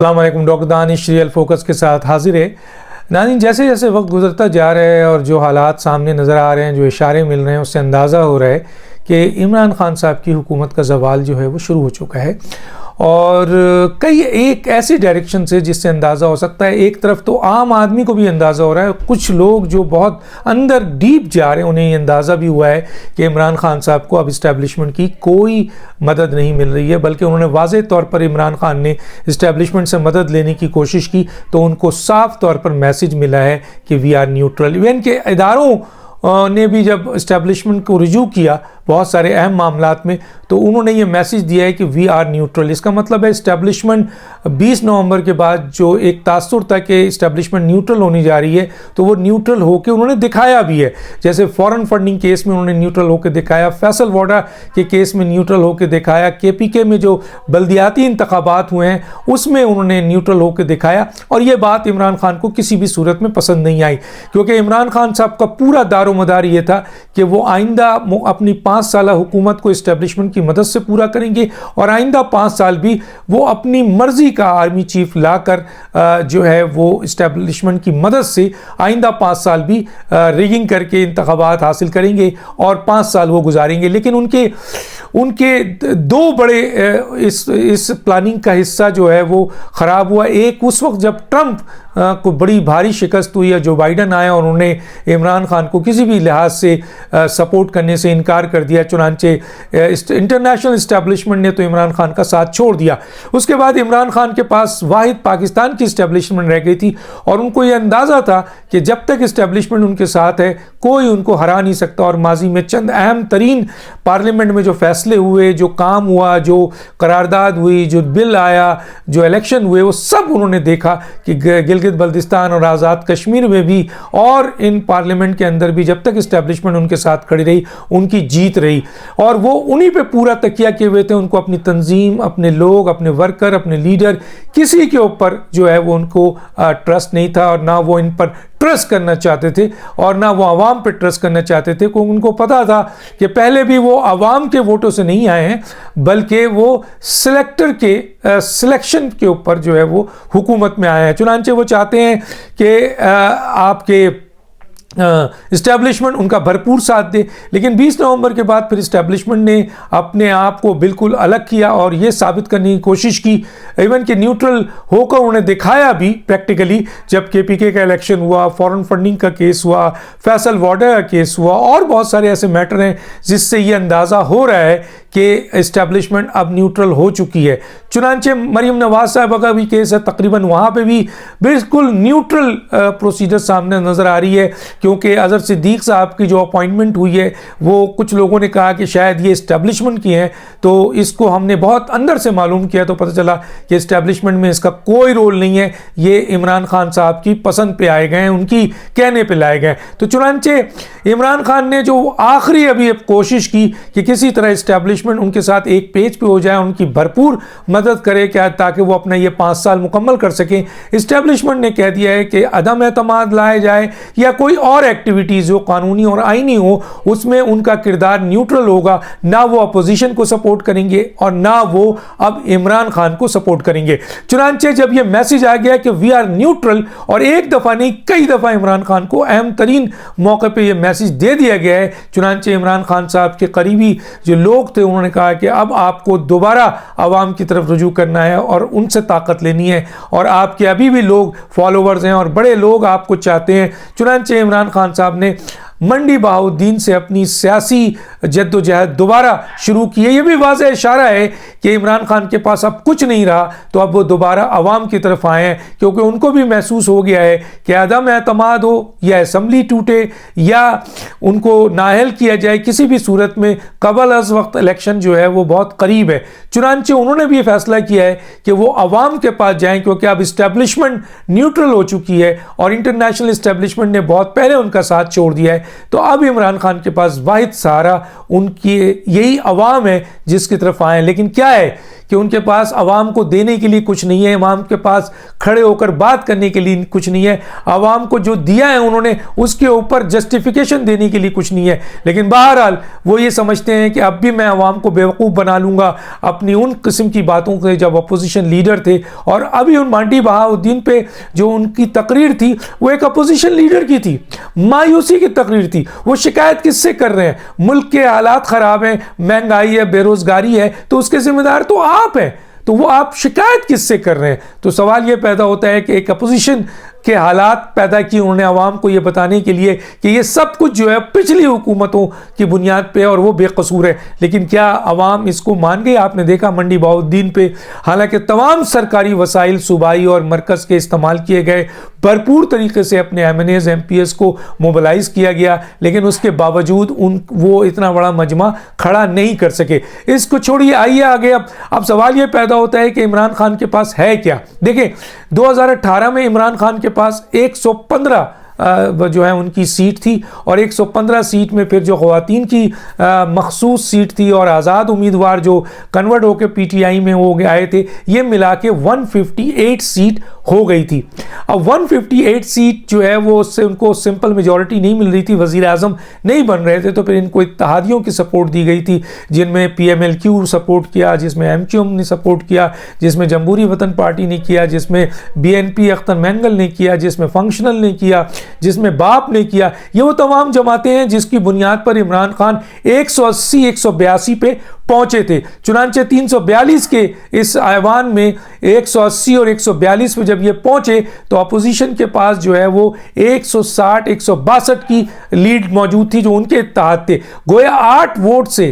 अस्सलामुअलैकुम। Doctor Danish real focus के साथ हाजिर है। नाज़रीन, जैसे जैसे वक्त गुजरता जा रहा है और जो हालात सामने नज़र आ रहे हैं, जो इशारे मिल रहे हैं, उससे अंदाज़ा हो रहा है कि इमरान खान साहब की हुकूमत का ज़वाल जो है वो शुरू हो चुका है। और कई एक ऐसी डायरेक्शन से जिससे अंदाज़ा हो सकता है, एक तरफ तो आम आदमी को भी अंदाज़ा हो रहा है, कुछ लोग जो बहुत अंदर डीप जा रहे हैं उन्हें ये अंदाज़ा भी हुआ है कि इमरान खान साहब को अब इस्टेब्लिशमेंट की कोई मदद नहीं मिल रही है, बल्कि उन्होंने वाज़ेह तौर पर इमरान खान ने इस्टेब्लिशमेंट से मदद लेने की कोशिश की तो उनको साफ तौर पर मैसेज मिला है कि वी आर न्यूट्रल। यूएन के इदारों ने भी जब इस्टेब्लिशमेंट को रिज्यू किया बहुत सारे अहम मामलात में, तो उन्होंने ये मैसेज दिया है कि वी आर न्यूट्रल। इसका मतलब है इस्टेब्लिशमेंट 20 नवंबर के बाद जो एक तासुर था कि इस्टेब्लिशमेंट न्यूट्रल होने जा रही है, तो वो न्यूट्रल होकर उन्होंने दिखाया भी है। जैसे फॉरेन फंडिंग केस में उन्होंने न्यूट्रल होकर दिखाया, फैसल वाडा के केस में न्यूट्रल होकर दिखाया, KPK में जो बल्दियाती इंतखाबात हुए हैं उसमें उन्होंने न्यूट्रल होकर दिखाया। और ये बात इमरान खान को किसी भी सूरत में पसंद नहीं आई, क्योंकि इमरान खान साहब का पूरा दारोमदार ये था कि वो आइंदा अपनी 5 साल हुकूमत को इस्टेब्लिशमेंट की मदद से पूरा करेंगे और आइंदा 5 साल भी वो अपनी मर्जी का आर्मी चीफ लाकर जो है वो इस्टेब्लिशमेंट की मदद से आइंदा 5 साल भी रिगिंग करके इंतखाबात हासिल करेंगे और 5 साल वो गुजारेंगे। लेकिन उनके दो बड़े इस प्लानिंग का हिस्सा जो है वो ख़राब हुआ। एक उस वक्त जब ट्रंप को बड़ी भारी शिकस्त हुई है, जो बाइडन आया और उन्होंने इमरान खान को किसी भी लिहाज से सपोर्ट करने से इनकार कर दिया, चुनांचे इंटरनेशनल इस्टेब्लिशमेंट ने तो इमरान खान का साथ छोड़ दिया। उसके बाद इमरान खान के पास वाहिद पाकिस्तान की इस्टेब्लिशमेंट रह गई थी और उनको ये अंदाज़ा था कि जब तक इस्टेब्लिशमेंट उनके साथ है कोई उनको हरा नहीं सकता। और माजी में चंद अहम तरीन पार्लियामेंट में जो फैसले हुए, जो काम हुआ, जो करारदाद हुई, जो बिल आया, जो इलेक्शन हुए, वो सब उन्होंने देखा कि गिलगित बल्तिस्तान और आज़ाद कश्मीर में भी और इन पार्लियामेंट के अंदर भी जब तक इस्टेब्लिशमेंट उनके साथ खड़ी रही उनकी जीत रही। और वो उन्हीं पे पूरा तकिया किए हुए थे। उनको अपनी तंजीम, अपने लोग, अपने वर्कर, अपने लीडर, किसी के ऊपर जो है वो उनको ट्रस्ट नहीं था और ना वो इन पर ट्रस्ट करना चाहते थे और ना वो आवाम पे ट्रस्ट करना चाहते थे, क्योंकि उनको पता था कि पहले भी वो आवाम के वोटों से नहीं आए हैं, बल्कि वो सिलेक्टर के सिलेक्शन के ऊपर जो है वो हुकूमत में आए हैं। चुनांचे वो चाहते हैं कि आपके इस्टेब्लिशमेंट उनका भरपूर साथ दे। लेकिन 20 नवंबर के बाद फिर इस्टेब्लिशमेंट ने अपने आप को बिल्कुल अलग किया और ये साबित करने की कोशिश की, इवन कि न्यूट्रल होकर उन्होंने दिखाया भी प्रैक्टिकली। जब KPK का इलेक्शन हुआ, फॉरेन फंडिंग का केस हुआ, फैसल वाडा का केस हुआ और बहुत सारे ऐसे मैटर हैं जिससे ये अंदाज़ा हो रहा है कि इस्टेब्लिशमेंट अब न्यूट्रल हो चुकी है। चुनांचे मरीम नवाज साहब का भी केस है, तकरीबन वहाँ पे भी बिल्कुल न्यूट्रल प्रोसीजर सामने नज़र आ रही है, क्योंकि अजहर सिद्दीक साहब की जो अपॉइंटमेंट हुई है वो कुछ लोगों ने कहा कि शायद ये इस्टेब्लिशमेंट की हैं, तो इसको हमने बहुत अंदर से मालूम किया तो पता चला कि इस्टेब्लिशमेंट में इसका कोई रोल नहीं है, ये इमरान खान साहब की पसंद पे आए गए हैं, उनकी कहने पे लाए गए। तो चुनांचे इमरान खान ने जो आखिरी अभी कोशिश की कि किसी तरह इस्टेब्लिशमेंट उनके साथ एक पेज पे हो जाए, उनकी भरपूर मदद करे क्या, ताकि वो अपना ये 5 साल मुकम्मल कर सकें। इस्टेब्लिशमेंट ने कह दिया है कि अदम एतमाद लाया जाए या कोई और एक्टिविटीज़ जो कानूनी और आईनी हो उसमें उनका किरदार न्यूट्रल होगा, ना वो अपोजिशन को सपोर्ट करेंगे और ना वो अब इमरान खान को सपोर्ट करेंगे। चुनांचे जब ये मैसेज आ गया कि वी आर न्यूट्रल, और एक दफ़ा नहीं कई दफ़ा इमरान खान को अहम तरीन मौके पर यह मैसेज दे दिया गया है। चुनांचे इमरान खान साहब के करीबी जो लोग थे उन्होंने कहा कि अब आपको दोबारा आवाम की तरफ रुजू करना है और उनसे ताकत लेनी है, और आपके अभी भी लोग फॉलोवर्स हैं और बड़े लोग आपको चाहते हैं। चुनांचे इमरान खान साहब ने मंडी बहाउद्दीन से अपनी सियासी जद्दोजहद दोबारा शुरू की है। यह भी वाज़ेह इशारा है कि इमरान खान के पास अब कुछ नहीं रहा, तो अब वो दोबारा अवाम की तरफ आए हैं, क्योंकि उनको भी महसूस हो गया है कि अदम एतमाद हो या असम्बली टूटे या उनको नाअहल किया जाए, किसी भी सूरत में कबल अज़ वक्त इलेक्शन जो है वो बहुत करीब है। चुनांचे उन्होंने भी फैसला किया है कि वो अवाम के पास जाएं, क्योंकि अब इस्टेब्लिशमेंट न्यूट्रल हो चुकी है और इंटरनेशनल इस्टेब्लिशमेंट ने बहुत पहले उनका साथ छोड़ दिया है। तो अब इमरान खान के पास वाहिद सहारा उनकी यही अवाम है जिसकी तरफ आए। लेकिन क्या है कि उनके पास आवाम को देने के लिए कुछ नहीं है, आवाम के पास खड़े होकर बात करने के लिए कुछ नहीं है, आवाम को जो दिया है उन्होंने उसके ऊपर जस्टिफिकेशन देने के लिए कुछ नहीं है। लेकिन बहरहाल वो ये समझते हैं कि अब भी मैं आवाम को बेवकूफ़ बना लूँगा अपनी उन किस्म की बातों से जब अपोजिशन लीडर थे। और अभी उन मांडी बहाउद्दीन पे जो उनकी तकरीर थी वो एक अपोजिशन लीडर की थी, मायूसी की तकरीर थी। वो शिकायत किससे कर रहे हैं? मुल्क के हालात ख़राब हैं, महंगाई है, बेरोज़गारी है, तो उसके जिम्मेदार तो आप हैं, तो वो आप शिकायत किससे कर रहे हैं? तो सवाल ये पैदा होता है कि एक अपोजिशन के हालात पैदा किए उन्होंने आवाम को ये बताने के लिए कि ये सब कुछ जो है पिछली हुकूमतों की बुनियाद पे और वो बेकसूर है। लेकिन क्या आवाम इसको मान गई? आपने देखा मंडी बहाउद्दीन पे हालांकि तमाम सरकारी वसाइल सूबाई और मरकज़ के इस्तेमाल किए गए, भरपूर तरीके से अपने MNAs MPs को मोबलाइज किया गया, लेकिन उसके बावजूद वो इतना बड़ा मजमा खड़ा नहीं कर सके। इसको छोड़िए, आइए आगे। अब सवाल ये पैदा होता है कि इमरान खान के पास है क्या? देखिए 2018 में इमरान खान के पास 115 जो है उनकी सीट थी, और 115 सीट में फिर जो ख़वातीन की मखसूस सीट थी और आज़ाद उम्मीदवार जो कन्वर्ट होकर PTI में हो गए आए थे, ये मिला के 158 सीट हो गई थी। अब 158 सीट जो है वो उससे उनको सिंपल मेजॉरिटी नहीं मिल रही थी, वज़ीर आज़म नहीं बन रहे थे, तो फिर इनको इत्तेहादियों की सपोर्ट दी गई थी, जिनमें PMLQ सपोर्ट किया, जिसमें MQM ने सपोर्ट किया, जिसमें जमहूरी वतन पार्टी ने किया, जिसमें BNP अख्तर मैंगल ने किया, जिसमें फंक्शनल ने किया, जिसमें बाप ने किया। ये वो तमाम जमातें हैं जिसकी बुनियाद पर इमरान खान 180-182 पे पहुंचे थे। चुनांचे 342 के इस ऐवान में 180 और 142 पे जब ये पहुंचे तो अपोजिशन के पास जो है वो 160-162 की लीड मौजूद थी जो उनके इत्तेहाद थे। गोया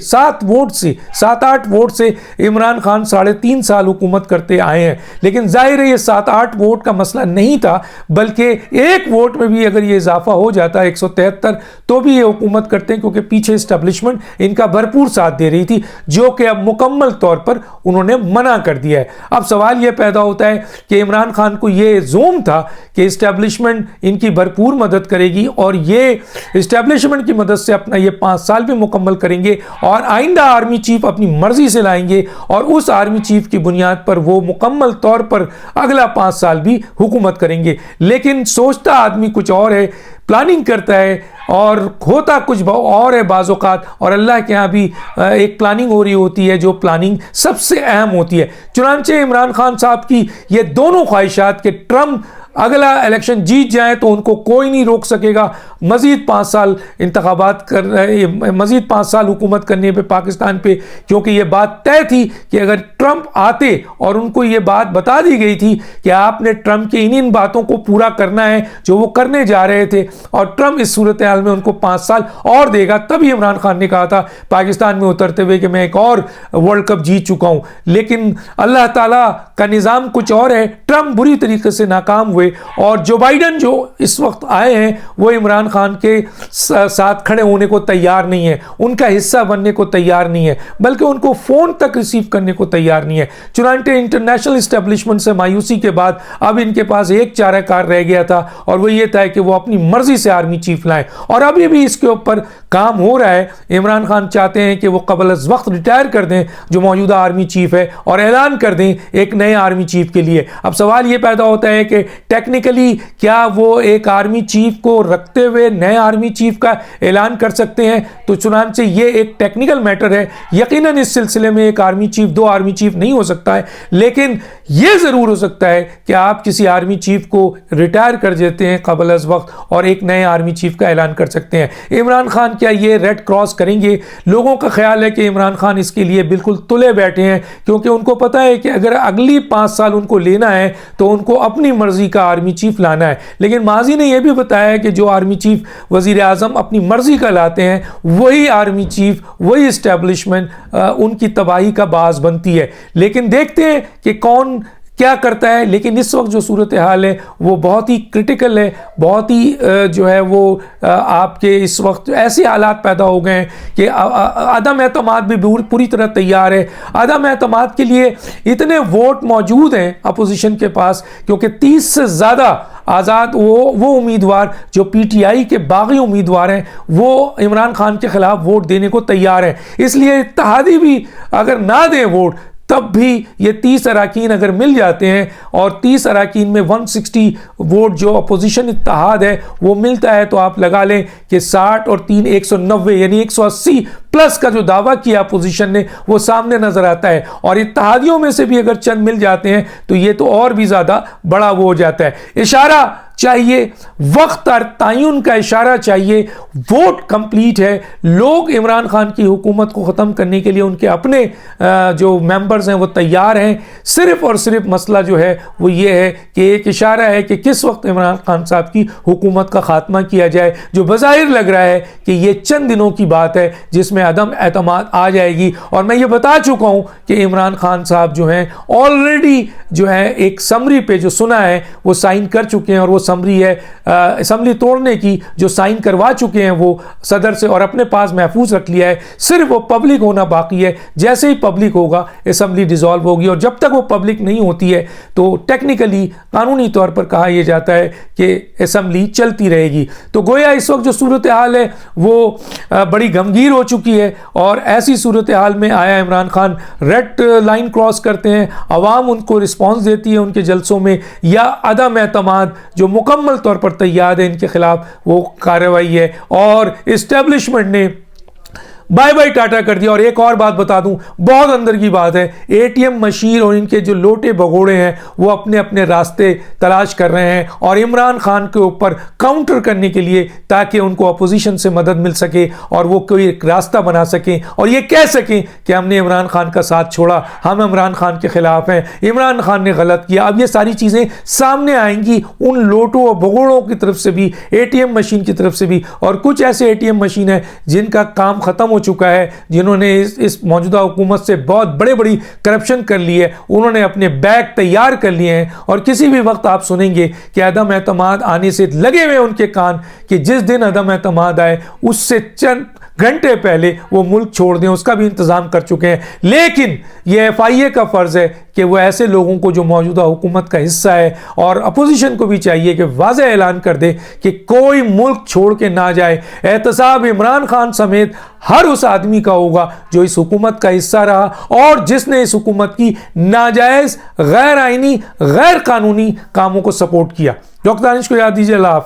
7-8 वोट से इमरान खान 3.5 साल हुकूमत करते आए हैं। लेकिन जाहिर है ये 7-8 वोट का मसला नहीं था, बल्कि एक वोट में भी अगर ये इजाफा हो जाता 173 तो भी ये हुकूमत करते हैं, क्योंकि पीछे इस्टेब्लिशमेंट इनका भरपूर साथ दे रही थी, जो कि अब मुकम्मल तौर पर उन्होंने मना कर दिया है। अब सवाल यह पैदा होता है कि इमरान खान को यह जोम था कि इस्टेब्लिशमेंट इनकी भरपूर मदद करेगी और ये इस्टेब्लिशमेंट की मदद से अपना ये 5 साल भी मुकम्मल करेंगे और आइंदा आर्मी चीफ अपनी मर्जी से लाएंगे और उस आर्मी चीफ की बुनियाद पर वो मुकम्मल तौर पर अगला 5 साल भी हुकूमत करेंगे। लेकिन सोचता आदमी कुछ और है, प्लानिंग करता है और होता कुछ और है बाज़ औक़ात, और अल्लाह के यहाँ भी एक प्लानिंग हो रही होती है जो प्लानिंग सबसे अहम होती है। चुनांचे इमरान खान साहब की ये दोनों ख्वाहिशात के ट्रम्प अगला इलेक्शन जीत जाए तो उनको कोई नहीं रोक सकेगा मज़ीद 5 साल इंतखाबात कर मज़ीद 5 साल हुकूमत करने पे पाकिस्तान पे, क्योंकि ये बात तय थी कि अगर ट्रंप आते और उनको ये बात बता दी गई थी कि आपने ट्रंप के इन बातों को पूरा करना है जो वो करने जा रहे थे, और ट्रंप इस सूरत हाल में उनको 5 साल और देगा। तभी इमरान खान ने कहा था पाकिस्तान में उतरते हुए कि मैं एक और वर्ल्ड कप जीत चुका हूँ। लेकिन अल्लाह ताला का निज़ाम कुछ और है, ट्रंप बुरी तरीके से नाकाम हुए और जो बाइडन जो इस वक्त आए हैं वो इमरान खान के साथ खड़े होने को तैयार नहीं है, उनका हिस्सा बनने को तैयार नहीं है, बल्कि उनको फोन तक रिसीव करने को तैयार नहीं है। चुनांचे इंटरनेशनल एस्टेब्लिशमेंट से मायूसी के बाद अब इनके पास एक चाराकार रह गया था और वो ये था कि वो अपनी मर्जी से आर्मी चीफ लाएं, और अभी भी इसके ऊपर काम हो रहा है। इमरान खान चाहते हैं कि वो कबल अज़ वक्त रिटायर कर दें जो मौजूदा आर्मी चीफ है और ऐलान कर दें एक नए आर्मी चीफ के लिए। अब सवाल ये पैदा होता है कि टेक्निकली क्या वो एक आर्मी चीफ को रखते हुए नए आर्मी चीफ का ऐलान कर सकते हैं? तो चुनांचे ये एक टेक्निकल मैटर है, यकीनन इस सिलसिले में एक आर्मी चीफ 2 आर्मी चीफ नहीं हो सकता है, लेकिन यह जरूर हो सकता है कि आप किसी आर्मी चीफ को रिटायर कर देते हैं कबल अज़ वक्त और एक नए आर्मी चीफ का ऐलान कर सकते हैं। इमरान खान क्या ये रेड क्रॉस करेंगे? लोगों का ख्याल है कि इमरान खान इसके लिए बिल्कुल तुले बैठे हैं, क्योंकि उनको पता है कि अगर अगली 5 साल उनको लेना है तो उनको अपनी मर्जी का आर्मी चीफ लाना है। लेकिन माजी ने यह भी बताया है कि जो आर्मी चीफ वजीर आजम अपनी मर्जी का लाते हैं वही आर्मी चीफ, वही इस्टेब्लिशमेंट उनकी तबाही का बाज़ बनती है। लेकिन देखते हैं कि कौन क्या करता है। लेकिन इस वक्त जो सूरत हाल है वो बहुत ही क्रिटिकल है, बहुत ही जो है वो आपके इस वक्त ऐसे हालात पैदा हो गए हैं कि अदम एतमाद भी पूरी तरह तैयार है। अदम एतमाद के लिए इतने वोट मौजूद हैं अपोजिशन के पास, क्योंकि 30 से ज़्यादा आज़ाद वो उम्मीदवार जो PTI के बागी उम्मीदवार हैं वो इमरान खान के खिलाफ वोट देने को तैयार हैं। इसलिए इत्तेहादी भी अगर ना दें वोट तब भी ये 30 अराकीन अगर मिल जाते हैं और 30 अराकीन में 160 वोट जो अपोजिशन इत्तेहाद है वो मिलता है, तो आप लगा लें कि 60 और 3 190 यानी 180 प्लस का जो दावा किया अपोजिशन ने वो सामने नजर आता है। और इत्तेहादियों में से भी अगर चंद मिल जाते हैं तो ये तो और भी ज्यादा बड़ा वो हो जाता है। इशारा चाहिए, वक्त और तयन का इशारा चाहिए, वोट कंप्लीट है, लोग इमरान खान की हुकूमत को ख़त्म करने के लिए उनके अपने जो मेंबर्स हैं वो तैयार हैं। सिर्फ और सिर्फ मसला जो है वो ये है कि एक इशारा है कि किस वक्त इमरान खान साहब की हुकूमत का खात्मा किया जाए, जो बज़ाहिर लग रहा है कि ये चंद दिनों की बात है जिसमें अदम एतमाद आ जाएगी। और मैं ये बता चुका हूँ कि इमरान खान साहब जो हैं ऑलरेडी जो है एक समरी पे जो सुना है वो साइन कर चुके हैं, और वो समरी है असम्बली तोड़ने की जो साइन करवा चुके हैं वो सदर से और अपने पास महफूज रख लिया है। सिर्फ वो पब्लिक होना बाकी है। जैसे ही पब्लिक होगा असम्बली डिसॉल्व होगी, और जब तक वो पब्लिक नहीं होती है तो टेक्निकली कानूनी तौर पर कहा यह जाता है कि असम्बली चलती रहेगी। तो गोया इस वक्त जो सूरत हाल है वो बड़ी गमगीर हो चुकी है, और ऐसी सूरत हाल में आया Imran Khan red line cross करते हैं, अवाम उनको रिस्पॉन्स देती है उनके जलसों में, या अदम एतमाद जो मुकम्मल तौर पर तैयार है इनके खिलाफ वो कार्रवाई है, और इस्टेब्लिशमेंट ने बाय बाय टाटा कर दिया। और एक और बात बता दूं, बहुत अंदर की बात है, एटीएम मशीन और इनके जो लोटे भगोड़े हैं वो अपने अपने रास्ते तलाश कर रहे हैं और इमरान खान के ऊपर काउंटर करने के लिए, ताकि उनको अपोजिशन से मदद मिल सके और वो कोई एक रास्ता बना सकें और ये कह सकें कि हमने इमरान खान का साथ छोड़ा, हम इमरान खान के खिलाफ हैं, इमरान खान ने गलत किया। अब ये सारी चीज़ें सामने आएंगी उन लोटों और भगोड़ों की तरफ से भी, एटीएम मशीन की तरफ से भी। और कुछ ऐसे एटीएम मशीन है जिनका काम खत्म हो चुका है, जिन्होंने इस मौजूदा हुकूमत से बहुत बड़ी करप्शन कर ली है, उन्होंने अपने बैग तैयार कर लिए हैं। और किसी भी वक्त आप सुनेंगे कि अदम एतमाद आने से लगे हुए उनके कान कि जिस दिन अदम एतमाद आए उससे चंद घंटे पहले वो मुल्क छोड़ दें, उसका भी इंतजाम कर चुके हैं। लेकिन ये FIA का फर्ज है कि वो ऐसे लोगों को जो मौजूदा हुकूमत का हिस्सा है, और अपोजिशन को भी चाहिए कि वाज़ेह ऐलान कर दे कि कोई मुल्क छोड़ के ना जाए। एहतसाब इमरान खान समेत हर उस आदमी का होगा जो इस हुकूमत का हिस्सा रहा और जिसने इस हुकूमत की नाजायज, गैर आइनी, गैर कानूनी कामों को सपोर्ट किया। डॉक्टर दानिश को याद दीजिए। अल्लाह हाफिज़।